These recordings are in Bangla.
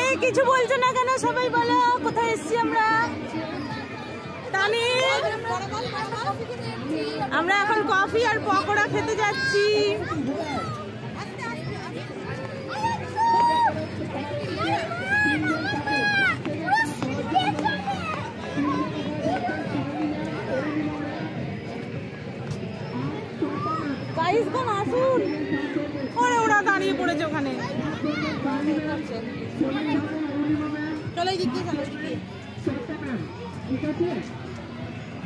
এই কিছু বলছো না কেন? সবাই বলো কোথায় এসছি আমরা। আমরা এখন কফি আর পকোড়া খেতে যাচ্ছি। গাইসগণ আসুন। ওরে ওরা দাঁড়িয়ে পড়েছে ওখানে। চলো এই দিক দিয়ে, চলো এই দিক দিয়ে। ঠিক আছে,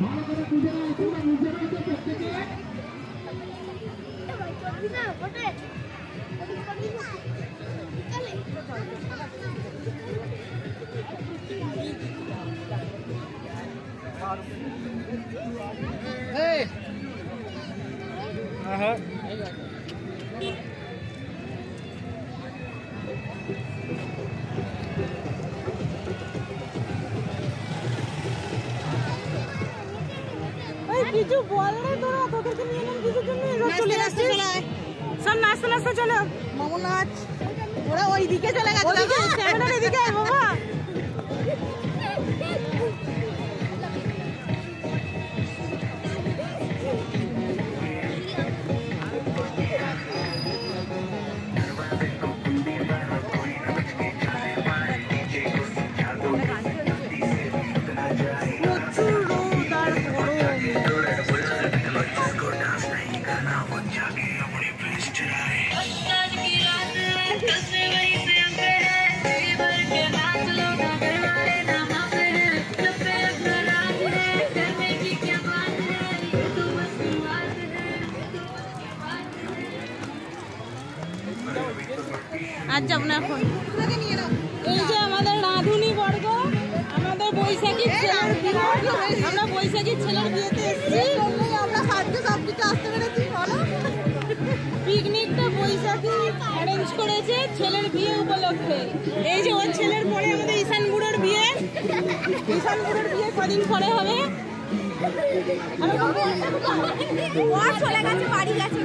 ভালো করে বুঝে নাও, তোমরা বুঝে নাও তো প্রত্যেকে। না ওঠে এই আহা কিছু বল রে তোরা, তোদেরকে নিয়ে এলাম কিছুর জন্য। চলে আসছে সব নাচতে নাচতে। চলো মামু নাচ। ওরা ওই দিকে চলে গেছে, ক্যামেরার এদিকে বাবা। আর যাব না এখন। এই যে আমাদের রাঁধুনি বর্গ, আমাদের বৈশাখীর ছেলের বিয়ে। আমরা বৈশাখীর ছেলের বিয়েতে এসেছি। আমরা সাথে সব কিছু আসতে পেরেছি। বলো পিকনিকটা বৈশাখী অ্যারেঞ্জ করেছে ছেলের বিয়ে উপলক্ষে। এই যে ওর ছেলের পরে আমাদের ঈশান বুড়োর বিয়ে। ঈশান বুড়োর বিয়ে কদিন পরে হবে। চলে গেছে, বাড়ি গেছে।